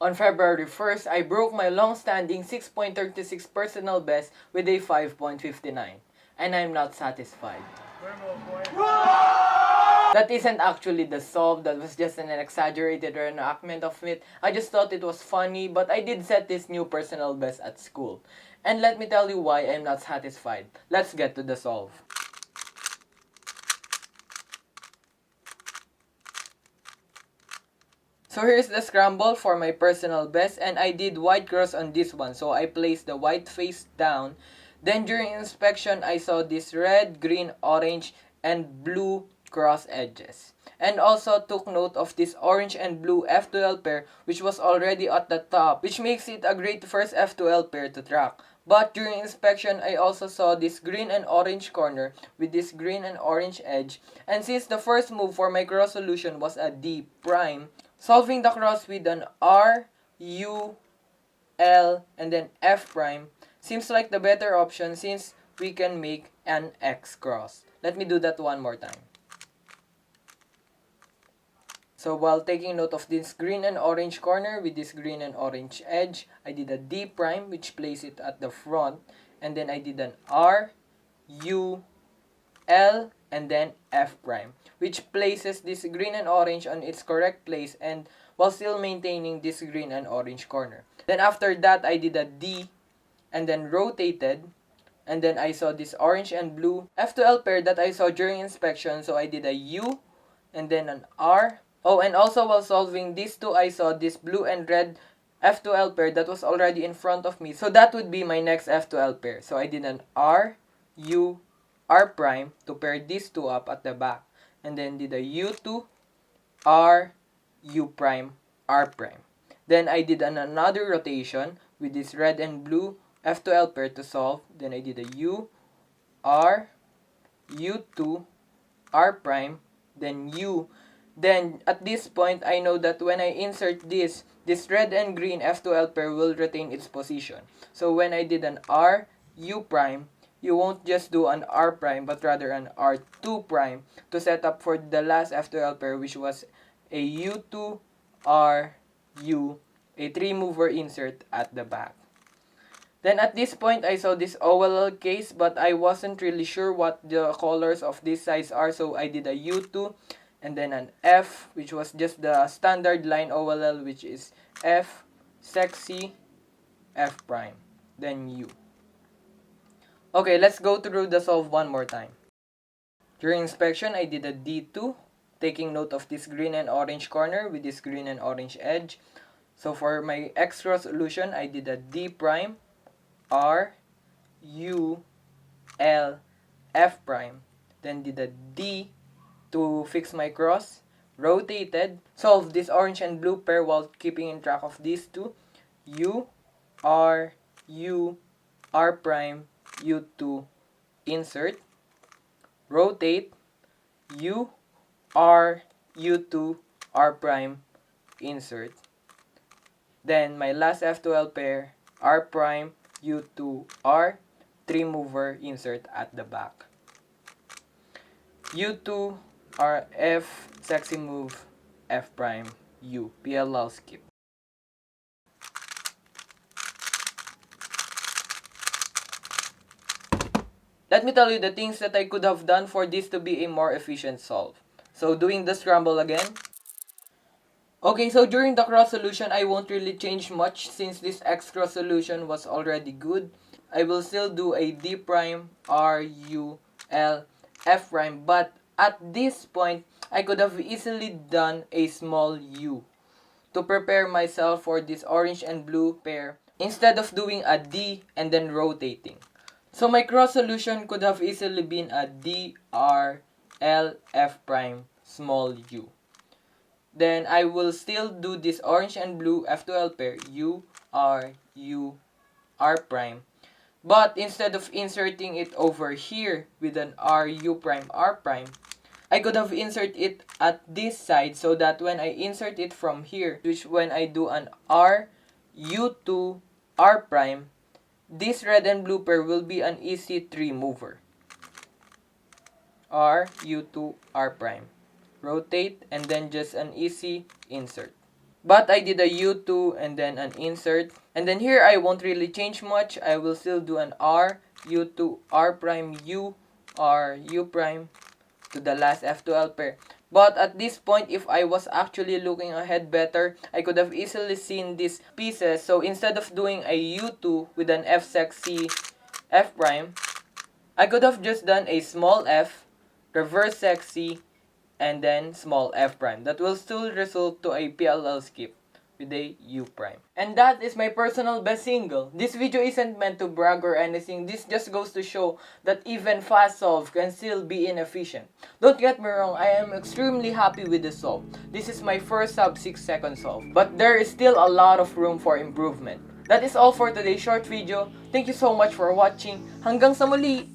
On February 1st, I broke my long-standing 6.36 personal best with a 5.59. And I'm not satisfied. That isn't actually the solve, that was just an exaggerated reenactment of it. I just thought it was funny, but I did set this new personal best at school. And let me tell you why I'm not satisfied. Let's get to the solve. So here's the scramble for my personal best, and I did white cross on this one. So I placed the white face down. Then during inspection, I saw this red, green, orange, and blue cross edges. And also took note of this orange and blue F2L pair, which was already at the top, which makes it a great first F2L pair to track. But during inspection, I also saw this green and orange corner with this green and orange edge. And since the first move for my cross solution was a D prime, solving the cross with an R, U, L, and then F prime seems like the better option since we can make an X cross. Let me do that one more time. So while taking note of this green and orange corner with this green and orange edge, I did a D prime, which placed it at the front, and then I did an R, U, L, and then F prime, which places this green and orange on its correct place and while still maintaining this green and orange corner. Then after that, I did a D and then rotated, and then I saw this orange and blue F2L pair that I saw during inspection, so I did a U and then an R. Oh, and also while solving these two, I saw this blue and red F2L pair that was already in front of me. So that would be my next F2L pair. So I did an R, U, R prime to pair these two up at the back. And then did a U2, R, U prime, R prime. Then I did another rotation with this red and blue F2L pair to solve. Then I did a U, R, U2, R prime, then U. Then at this point, I know that when I insert this red and green F2L pair will retain its position. So when I did an R, U prime, you won't just do an R prime but rather an R2 prime to set up for the last F2L pair, which was a U2, R, U, a 3-mover insert at the back. Then at this point, I saw this OLL case, but I wasn't really sure what the colors of this size are, so I did a U2 and then an F, which was just the standard line OLL, which is F, sexy, F prime, then U. Okay, let's go through the solve one more time. During inspection, I did a D2, taking note of this green and orange corner with this green and orange edge. So for my X cross solution, I did a D prime, R, U, L, F prime, then did a D to fix my cross, rotated, solve this orange and blue pair while keeping in track of these two, U, R, U, R prime, U2, insert, rotate, U, R, U2, R prime, insert. Then my last F2L pair, R prime, U2, R, 3-mover insert at the back. U2, R, F, sexy move, F prime, U, PLL skip. Let me tell you the things that I could have done for this to be a more efficient solve. So doing the scramble again. Okay, so during the cross solution, I won't really change much since this X cross solution was already good. I will still do a D prime, R, U, L, F prime, but at this point, I could have easily done a small U to prepare myself for this orange and blue pair instead of doing a D and then rotating. So my cross solution could have easily been a D, R, L, F prime, small U. Then I will still do this orange and blue F2L pair, U, R, U, R prime. But instead of inserting it over here with an R, U prime, R prime, I could have inserted it at this side so that when I insert it from here, which when I do an R, U2, R prime, this red and blue pair will be an easy 3-mover. R, U2, R prime. Rotate and then just an easy insert. But I did a U2 and then an insert. And then here I won't really change much. I will still do an R, U2, R prime, U, R, U prime to the last F12 pair. But at this point, if I was actually looking ahead better, I could have easily seen these pieces. So instead of doing a U2 with an F sec C F prime, I could have just done a small f, reverse sec C, and then small f prime. That will still result to a PLL skip with a U prime. And that is my personal best single. This video isn't meant to brag or anything. This just goes to show that even fast solve can still be inefficient. Don't get me wrong, I am extremely happy with the solve. This is my first sub 6 second solve. But there is still a lot of room for improvement. That is all for today's short video. Thank you so much for watching. Hanggang sa muli!